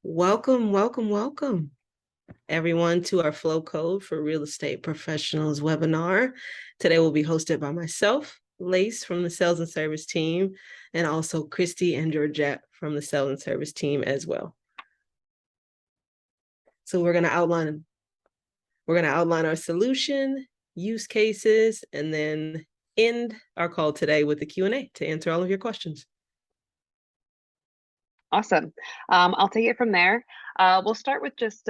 Welcome, welcome, welcome, everyone, to our Flowcode for Real Estate Professionals webinar. Today will be hosted by myself, Lace from the Sales and Service team, and also Christy and Georgette from the Sales and Service team as well. So we're going to outline our solution, use cases, and then end our call today with the Q&A to answer all of your questions. Awesome. I'll take it from there. We'll start with just,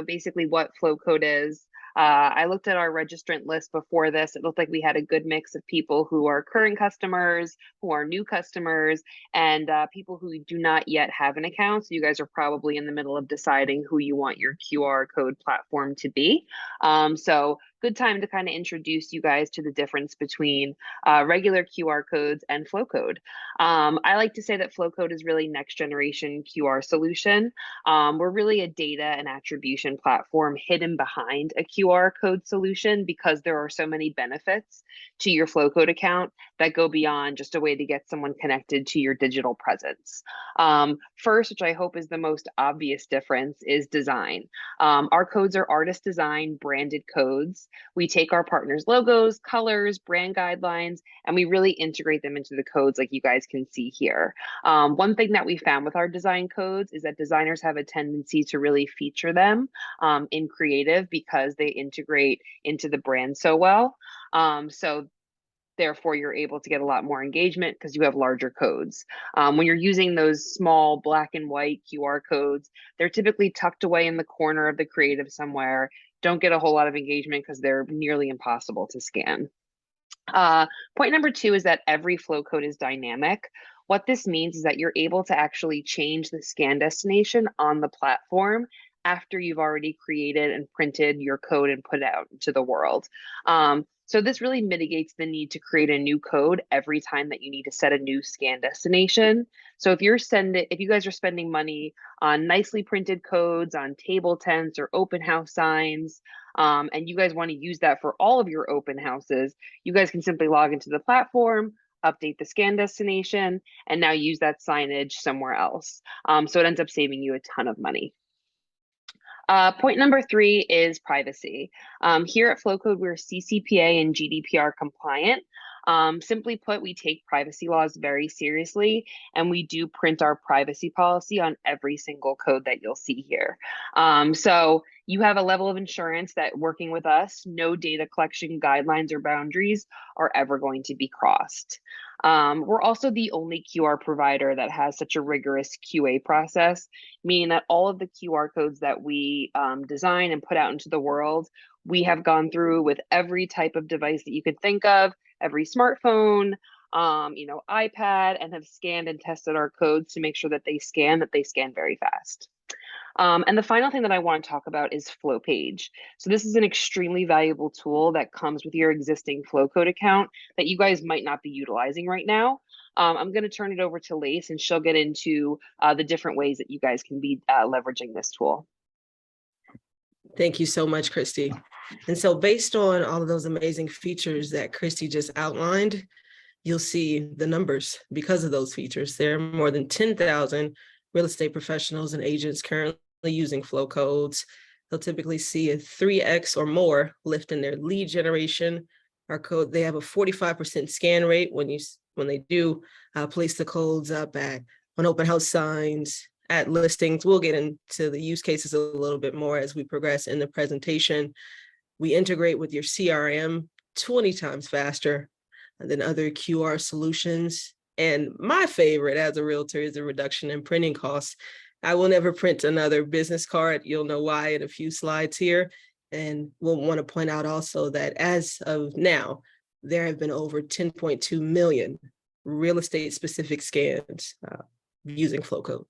basically what Flowcode is. I looked at our registrant list before this. It looked like we had a good mix of people who are current customers, who are new customers, and people who do not yet have an account. So you guys are probably in the middle of deciding who you want your QR code platform to be. So good time to kind of introduce you guys to the difference between regular QR codes and Flowcode. I like to say that Flowcode is really next generation QR solution. We're really a data and attribution platform hidden behind a QR code solution because there are so many benefits to your Flowcode account that go beyond just a way to get someone connected to your digital presence. First, which I hope is the most obvious difference, is design. Our codes are artist design branded codes. We take our partners' logos, colors, brand guidelines, and we really integrate them into the codes like you guys can see here. One thing that we found with our design codes is that designers have a tendency to really feature them in creative because they integrate into the brand so well. So therefore, you're able to get a lot more engagement because you have larger codes. When you're using those small black and white QR codes, they're typically tucked away in the corner of the creative somewhere, don't get a whole lot of engagement because they're nearly impossible to scan. Point number two is that every flow code is dynamic. What this means is that you're able to actually change the scan destination on the platform after you've already created and printed your code and put it out into the world. So this really mitigates the need to create a new code every time that you need to set a new scan destination. So if you guys are spending money on nicely printed codes, on table tents or open house signs, and you guys want to use that for all of your open houses, you guys can simply log into the platform, update the scan destination, and now use that signage somewhere else. So it ends up saving you a ton of money. Point number three is privacy. Here at Flowcode, we're CCPA and GDPR compliant. Simply put, we take privacy laws very seriously, and we do print our privacy policy on every single code that you'll see here. So you have a level of insurance that working with us, no data collection guidelines or boundaries are ever going to be crossed. We're also the only QR provider that has such a rigorous QA process, meaning that all of the QR codes that we design and put out into the world, we have gone through with every type of device that you could think of, every smartphone, iPad, and have scanned and tested our codes to make sure that they scan very fast. And the final thing that I want to talk about is Flow Page. So this is an extremely valuable tool that comes with your existing Flowcode account that you guys might not be utilizing right now. I'm going to turn it over to Lace, and she'll get into the different ways that you guys can be leveraging this tool. Thank you so much, Christy. And so based on all of those amazing features that Christy just outlined, you'll see the numbers because of those features. There are more than 10,000 real estate professionals and agents currently using flow codes. They'll typically see a 3x or more lift in their lead generation. Our code, they have a 45% scan rate when they do place the codes up on open house signs, at listings. We'll get into the use cases a little bit more as we progress in the presentation. We integrate with your CRM 20 times faster than other QR solutions. And my favorite as a realtor is the reduction in printing costs. I will never print another business card. You'll know why in a few slides here. And we'll want to point out also that as of now, there have been over 10.2 million real estate specific scans using Flowcode.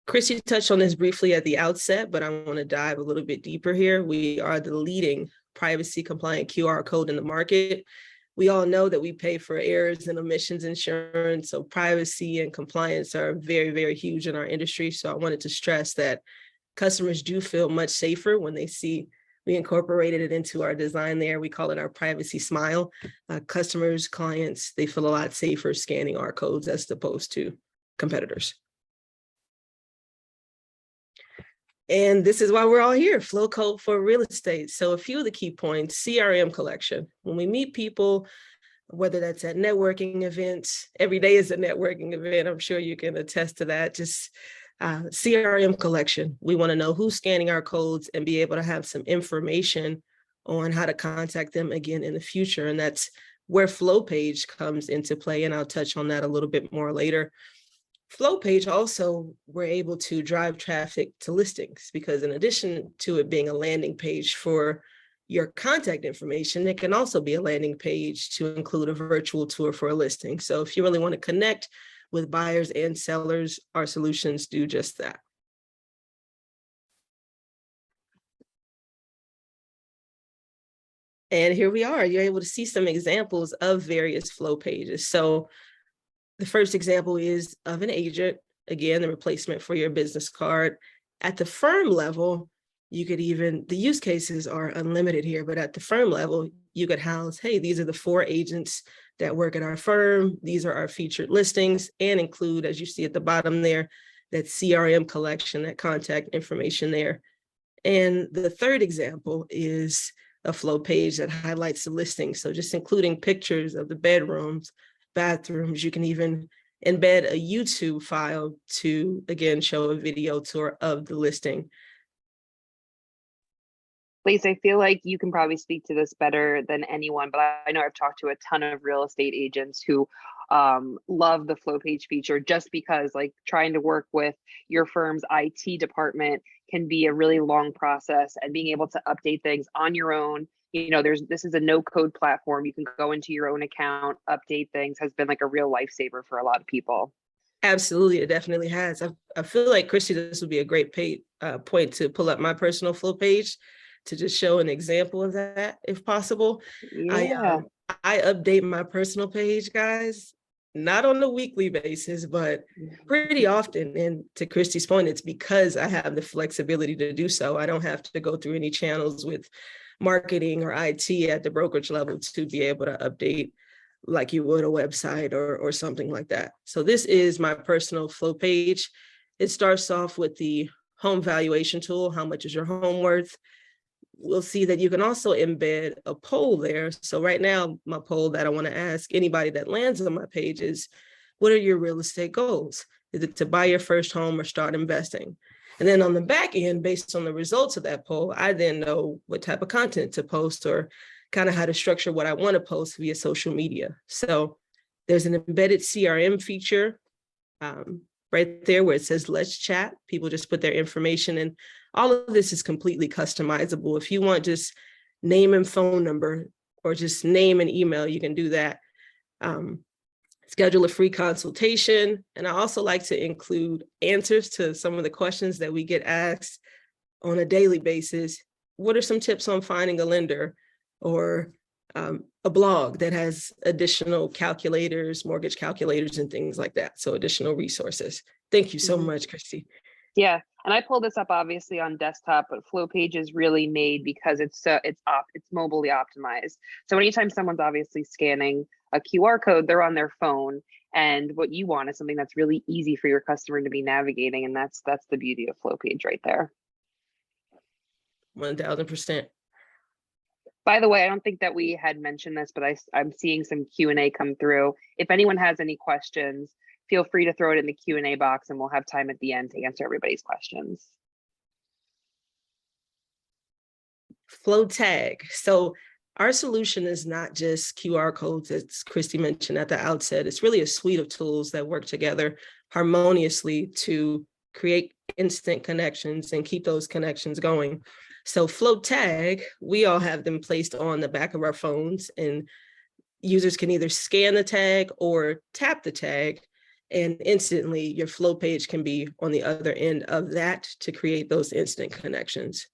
Christy touched on this briefly at the outset, but I want to dive a little bit deeper here. We are the leading privacy compliant QR code in the market. We all know that we pay for errors and omissions insurance, so privacy and compliance are very, very huge in our industry. So I wanted to stress that customers do feel much safer when they see we incorporated it into our design there. We call it our privacy smile. Customers, clients, they feel a lot safer scanning our codes as opposed to competitors. And this is why we're all here, Flowcode for real estate. So a few of the key points: CRM collection. When we meet people, whether that's at networking events, every day is a networking event. I'm sure you can attest to that. Just CRM collection. We want to know who's scanning our codes and be able to have some information on how to contact them again in the future. And that's where Flowpage comes into play. And I'll touch on that a little bit more later. Flowpage also, we're able to drive traffic to listings, because in addition to it being a landing page for your contact information, it can also be a landing page to include a virtual tour for a listing. So if you really want to connect with buyers and sellers, our solutions do just that. And here we are. You're able to see some examples of various flow pages. So the first example is of an agent, again, the replacement for your business card. At the firm level, you could even, the use cases are unlimited here, but at the firm level, you could house, hey, these are the 4 agents that work at our firm. These are our featured listings, and include, as you see at the bottom there, that CRM collection, that contact information there. And the third example is a flow page that highlights the listing. So just including pictures of the bedrooms, bathrooms. You can even embed a YouTube file to, again, show a video tour of the listing. Lace, I feel like you can probably speak to this better than anyone, but I know I've talked to a ton of real estate agents who love the flow page feature, just because like trying to work with your firm's IT department can be a really long process, and being able to update things on your own. You know, this is a no code platform. You can go into your own account, update things, has been like a real lifesaver for a lot of people. Absolutely, it definitely has. I feel like, Christy, this would be a great point to pull up my personal flow page to just show an example of that, if possible. Yeah. I update my personal page, guys, not on a weekly basis, but pretty often. And to Christy's point, it's because I have the flexibility to do so. I don't have to go through any channels with marketing or IT at the brokerage level to be able to update like you would a website or something like that. So this is my personal flow page. It starts off with the home valuation tool. How much is your home worth? We'll see that you can also embed a poll there. So right now, my poll that I want to ask anybody that lands on my page is, what are your real estate goals? Is it to buy your first home or start investing? And then on the back end, based on the results of that poll, I then know what type of content to post, or kind of how to structure what I want to post via social media. So there's an embedded CRM feature right there where it says, let's chat. People just put their information in. All of this is completely customizable. If you want just name and phone number, or just name and email, you can do that. Schedule a free consultation. And I also like to include answers to some of the questions that we get asked on a daily basis. What are some tips on finding a lender? Or a blog that has additional calculators, mortgage calculators, and things like that. So additional resources. Thank you so much, Christy. Yeah, and I pulled this up obviously on desktop, but Flowpage is really made because it's mobilely optimized. So anytime someone's obviously scanning a QR code, they're on their phone, and what you want is something that's really easy for your customer to be navigating, and that's the beauty of Flowpage right there. 1000%. By the way, I don't think that we had mentioned this, but I'm seeing some Q&A come through. If anyone has any questions, feel free to throw it in the Q&A box, and we'll have time at the end to answer everybody's questions. Flow tag. So our solution is not just QR codes, as Christy mentioned at the outset. It's really a suite of tools that work together harmoniously to create instant connections and keep those connections going. So flow tag, we all have them placed on the back of our phones, and users can either scan the tag or tap the tag, and instantly your flow page can be on the other end of that to create those instant connections.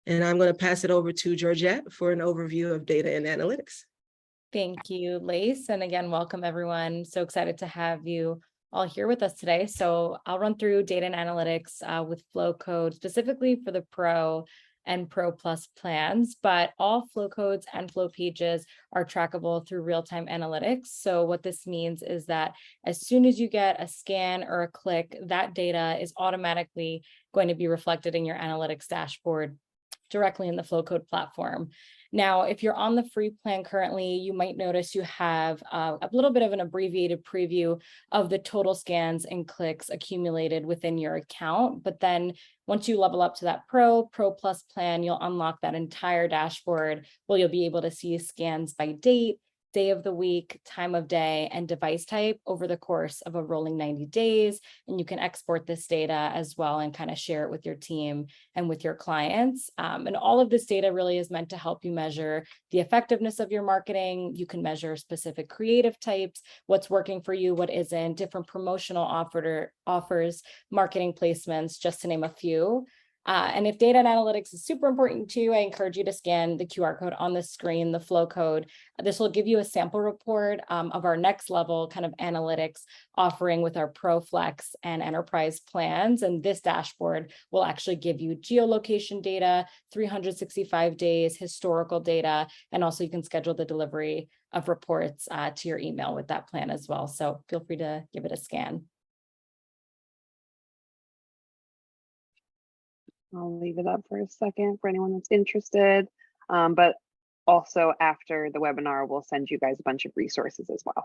And I'm going to pass it over to Georgette for an overview of data and analytics. Thank you, Lace. And again, welcome everyone. So excited to have you all here with us today. So I'll run through data and analytics with Flowcode, specifically for the pro. and Pro Plus plans, but all flow codes and flow pages are trackable through real-time analytics. So what this means is that as soon as you get a scan or a click, that data is automatically going to be reflected in your analytics dashboard directly in the Flowcode platform. Now, if you're on the free plan currently, you might notice you have a little bit of an abbreviated preview of the total scans and clicks accumulated within your account. But then once you level up to that Pro Plus plan, you'll unlock that entire dashboard where you'll be able to see scans by date, day of the week, time of day, and device type over the course of a rolling 90 days. And you can export this data as well and kind of share it with your team and with your clients. And all of this data really is meant to help you measure the effectiveness of your marketing. You can measure specific creative types, what's working for you, what isn't, different promotional offers, marketing placements, just to name a few. And if data and analytics is super important to you, I encourage you to scan the QR code on the screen, the flow code. This will give you a sample report of our next level kind of analytics offering with our Pro Flex and Enterprise plans. And this dashboard will actually give you geolocation data, 365 days, historical data, and also you can schedule the delivery of reports to your email with that plan as well. So feel free to give it a scan. I'll leave it up for a second for anyone that's interested. But also after the webinar, we'll send you guys a bunch of resources as well.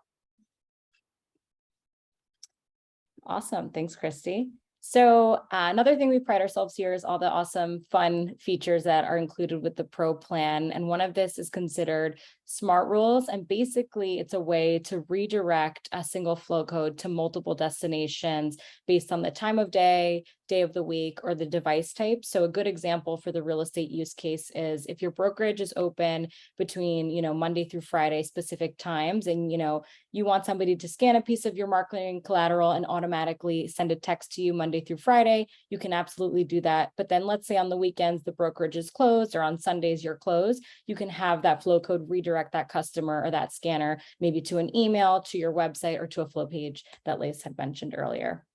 Awesome. Thanks, Christy. So another thing we pride ourselves here is all the awesome fun features that are included with the Pro plan. And one of this is considered Smart Rules. And basically it's a way to redirect a single flow code to multiple destinations based on the time of day, day of the week, or the device type. So a good example for the real estate use case is if your brokerage is open between, Monday through Friday specific times, and, you want somebody to scan a piece of your marketing collateral and automatically send a text to you Monday through Friday, you can absolutely do that. But then let's say on the weekends, the brokerage is closed, or on Sundays you're closed, you can have that flow code redirect that customer or that scanner maybe to an email, to your website, or to a flow page that Lace had mentioned earlier.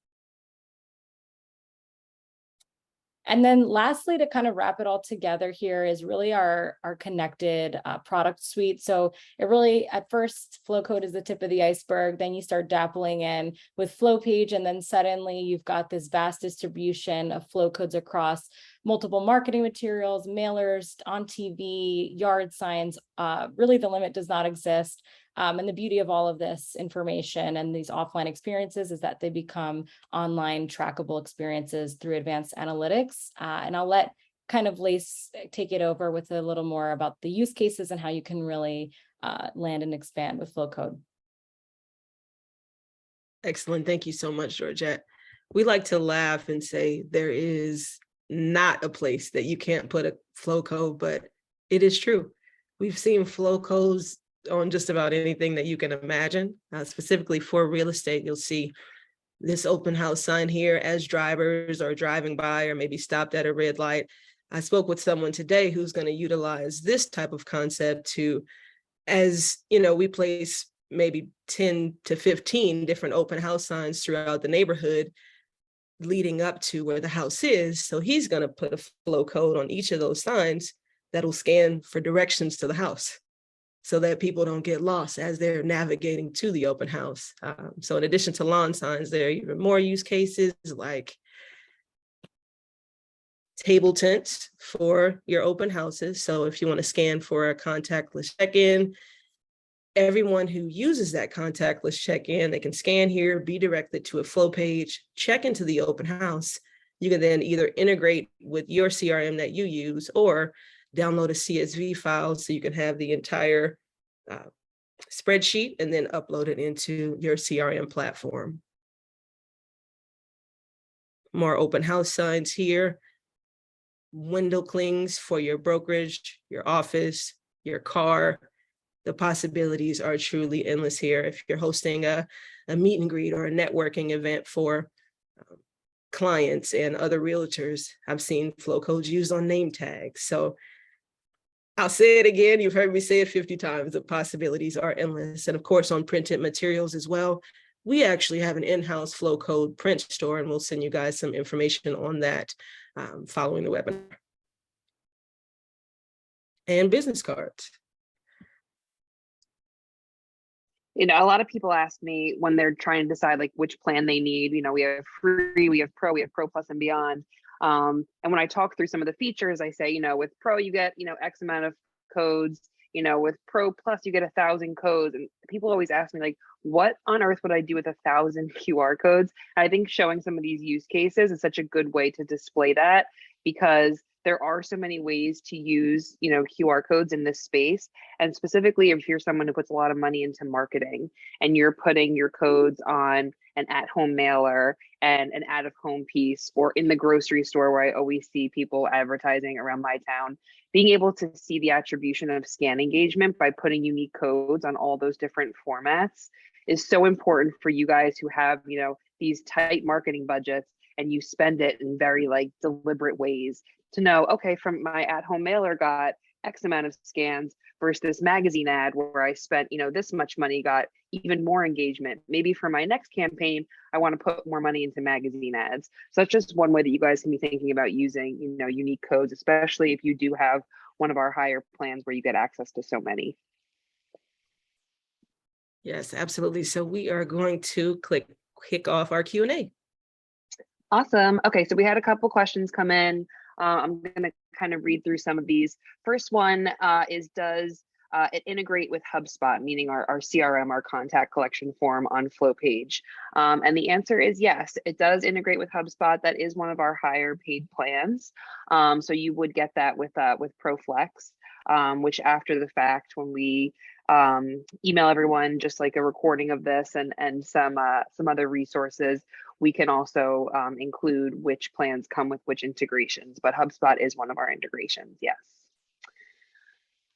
And then lastly, to kind of wrap it all together here is really our connected product suite. So it really, at first, Flowcode is the tip of the iceberg. Then you start dabbling in with Flowpage, and then suddenly you've got this vast distribution of flow codes across multiple marketing materials, mailers, on TV, yard signs. Really, the limit does not exist. And the beauty of all of this information and these offline experiences is that they become online trackable experiences through advanced analytics. And I'll let kind of Lace take it over with a little more about the use cases and how you can really land and expand with Flowcode. Excellent. Thank you so much, Georgette. We like to laugh and say there is not a place that you can't put a flow code, but it is true. We've seen flow codes on just about anything that you can imagine. Specifically for real estate, you'll see this open house sign here as drivers are driving by or maybe stopped at a red light. I spoke with someone today who's going to utilize this type of concept to, as we place maybe 10 to 15 different open house signs throughout the neighborhood leading up to where the house is. So he's going to put a flow code on each of those signs that'll scan for directions to the house, so that people don't get lost as they're navigating to the open house. So in addition to lawn signs, there are even more use cases like table tents for your open houses. So if you want to scan for a contactless check-in, everyone who uses that contactless check-in, they can scan here, be directed to a flow page, check into the open house. You can then either integrate with your CRM that you use or download a CSV file so you can have the entire spreadsheet and then upload it into your CRM platform. More open house signs here. Window clings for your brokerage, your office, your car. The possibilities are truly endless here. If you're hosting a meet and greet or a networking event for clients and other realtors, I've seen flow codes used on name tags. So I'll say it again, you've heard me say it 50 times, the possibilities are endless. And of course, on printed materials as well, we actually have an in-house flow code print store, and we'll send you guys some information on that following the webinar. and business cards. You know, a lot of people ask me when they're trying to decide like which plan they need. You know, we have free, we have Pro Plus and beyond. And when I talk through some of the features, I say, you know, with Pro, you get, you know, X amount of codes. You know, with Pro Plus, you get 1,000 codes. And people always ask me, like, what on earth would I do with 1,000 QR codes? And I think showing some of these use cases is such a good way to display that, because there are so many ways to use, you know, QR codes in this space. And specifically, if you're someone who puts a lot of money into marketing and you're putting your codes on an at-home mailer and an out-of-home piece, or in the grocery store where I always see people advertising around my town, being able to see the attribution of scan engagement by putting unique codes on all those different formats is so important for you guys who have, you know, these tight marketing budgets and you spend it in very like deliberate ways to know, okay, from my at-home mailer got X amount of scans versus this magazine ad where I spent, you know, this much money got even more engagement. Maybe for my next campaign, I want to put more money into magazine ads. So that's just one way that you guys can be thinking about using, you know, unique codes, especially if you do have one of our higher plans where you get access to so many. Yes, absolutely. So we are going to kick off our Q&A. Awesome. Okay, so we had a couple questions come in. I'm going to kind of read through some of these. First one is, does it integrate with HubSpot, meaning our CRM, our contact collection form on Flowpage? And the answer is yes, it does integrate with HubSpot. That is one of our higher paid plans. So you would get that with ProFlex, which after the fact, when we email everyone just like a recording of this and some other resources, we can also include which plans come with which integrations, but HubSpot is one of our integrations, yes.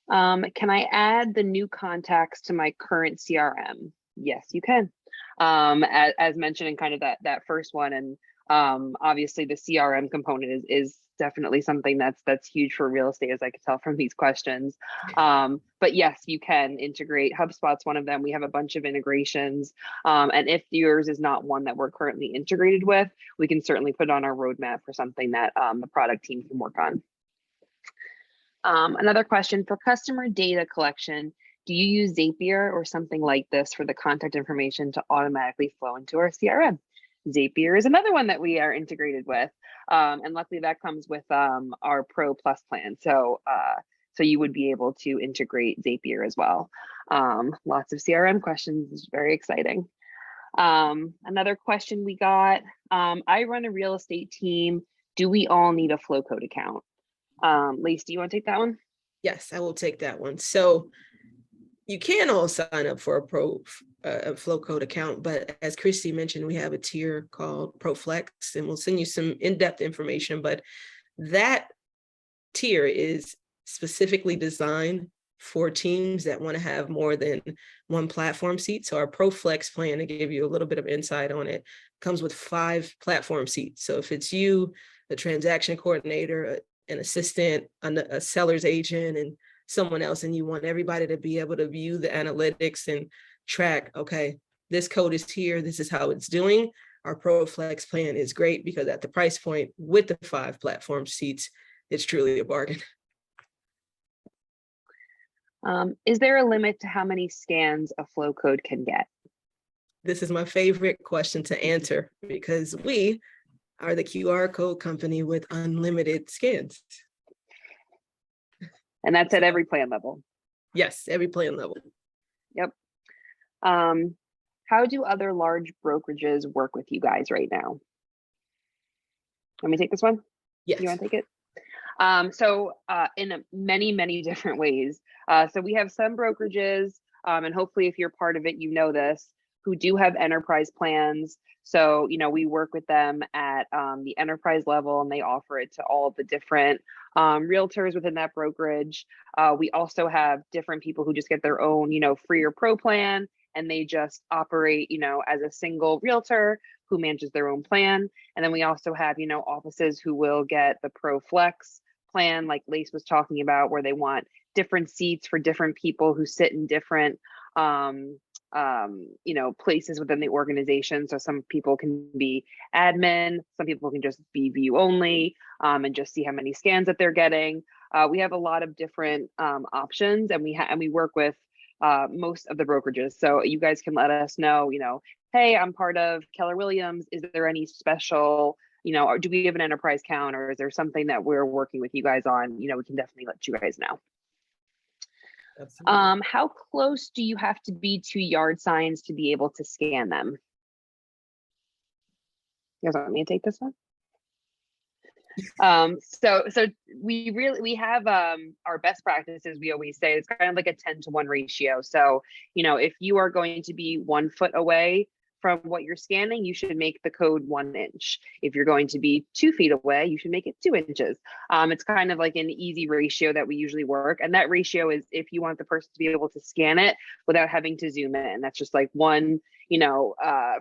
Can I add the new contacts to my current CRM? Yes, you can. As mentioned in kind of that first one, and obviously the CRM component is definitely something that's huge for real estate, as I could tell from these questions. But yes, you can integrate. HubSpot's one of them. We have a bunch of integrations. And if yours is not one that we're currently integrated with, we can certainly put it on our roadmap for something that the product team can work on. Another question, for customer data collection, do you use Zapier or something like this for the contact information to automatically flow into our CRM? Zapier is another one that we are integrated with. And luckily that comes with our Pro Plus plan. So you would be able to integrate Zapier as well. Lots of CRM questions, is very exciting. Another question we got, I run a real estate team. Do we all need a Flowcode account? Lise, do you want to take that one? Yes, I will take that one. So you can all sign up for a Flowcode account, but as Christy mentioned, we have a tier called ProFlex, and we'll send you some in-depth information, but that tier is specifically designed for teams that want to have more than one platform seat. So our ProFlex plan, to give you a little bit of insight on it, comes with 5 platform seats. So if it's you, the transaction coordinator, an assistant, a seller's agent, and someone else, and you want everybody to be able to view the analytics and track, okay, this code is here, this is how it's doing. Our ProFlex plan is great because at the price point with the 5 platform seats, it's truly a bargain. Is there a limit to how many scans a Flowcode can get? This is my favorite question to answer because we are the QR code company with unlimited scans. And that's at every plan level. Yes, every plan level. Yep. How do other large brokerages work with you guys right now? Let me take this one. Yes. You want to take it? So in many different ways. So we have some brokerages, and hopefully if you're part of it, you know this, who do have enterprise plans. So, you know, we work with them at the enterprise level, and they offer it to all of the different realtors within that brokerage. We also have different people who just get their own, you know, free or pro plan, and they just operate, you know, as a single realtor who manages their own plan. And then we also have, you know, offices who will get the Pro Flex plan, like Lace was talking about, where they want different seats for different people who sit in different you know, places within the organization. So some people can be admin, some people can just be view only, and just see how many scans that they're getting. We have a lot of different options, and we work with most of the brokerages. So you guys can let us know, hey, I'm part of Keller Williams. Is there any special, or do we have an enterprise count, or is there something that we're working with you guys on? We can definitely let you guys know. Absolutely. How close do you have to be to yard signs to be able to scan them? You guys want me to take this one? So we have our best practices. We always say it's kind of like a 10-to-1 ratio. So, if you are going to be 1 foot away from what you're scanning, you should make the code 1 inch. If you're going to be 2 feet away, you should make it 2 inches. It's kind of like an easy ratio that we usually work. And that ratio is if you want the person to be able to scan it without having to zoom in. That's just like one,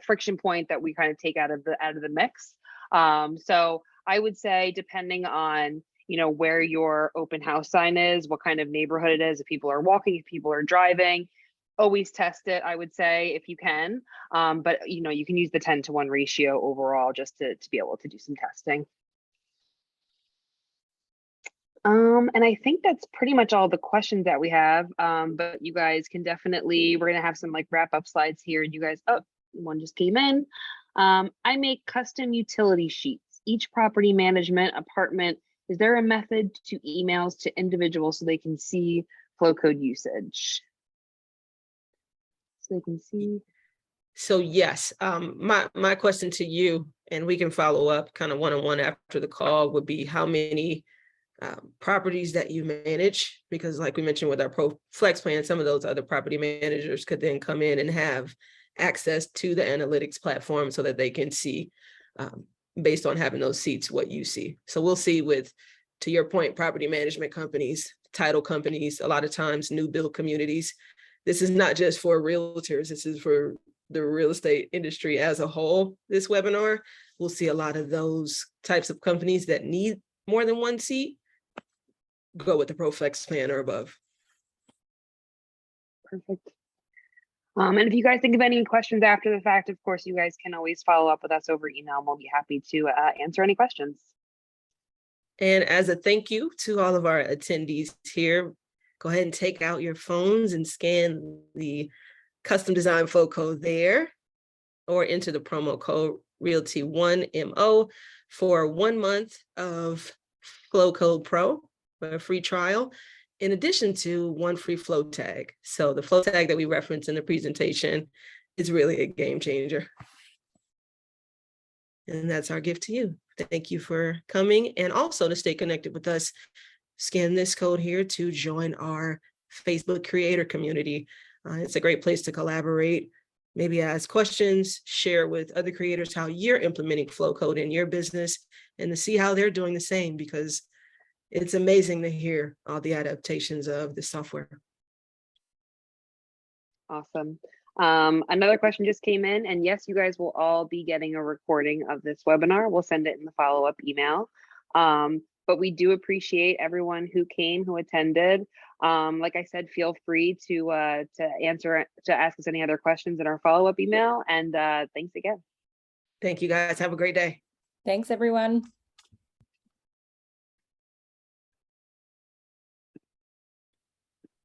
friction point that we kind of take out of the mix. So I would say, depending on, where your open house sign is, what kind of neighborhood it is, if people are walking, if people are driving, always test it, I would say, if you can. But, you can use the 10-to-1 ratio overall just to be able to do some testing. And I think that's pretty much all the questions that we have. But you guys can definitely, we're going to have some like wrap up slides here. And you guys, oh, one just came in. I make custom utility sheets. Each property management apartment, is there a method to emails to individuals so they can see Flowcode usage? So they can see. So yes, my question to you, and we can follow up kind of one-on-one after the call, would be how many properties that you manage, because like we mentioned with our Pro Flex plan, some of those other property managers could then come in and have access to the analytics platform so that they can see, based on having those seats, what you see. So we'll see with, to your point, property management companies, title companies, a lot of times new build communities. This is not just for realtors, this is for the real estate industry as a whole. This webinar, we'll see a lot of those types of companies that need more than 1 seat go with the Pro Flex plan or above. Perfect. And if you guys think of any questions after the fact, of course, you guys can always follow up with us over email, and we'll be happy to answer any questions. And as a thank you to all of our attendees here, go ahead and take out your phones and scan the custom design Flowcode there, or enter the promo code Realty1MO for 1 month of Flowcode Pro, a free trial, in addition to 1 free flow tag. So the flow tag that we referenced in the presentation is really a game changer. And that's our gift to you. Thank you for coming. And also, to stay connected with us, scan this code here to join our Facebook creator community. It's a great place to collaborate, maybe ask questions, share with other creators how you're implementing Flowcode in your business, and to see how they're doing the same, because it's amazing to hear all the adaptations of the software. Awesome. Another question just came in, and yes, you guys will all be getting a recording of this webinar. We'll send it in the follow-up email. But we do appreciate everyone who came, who attended. Like I said, feel free to ask us any other questions in our follow-up email. And thanks again. Thank you guys. Have a great day. Thanks, everyone.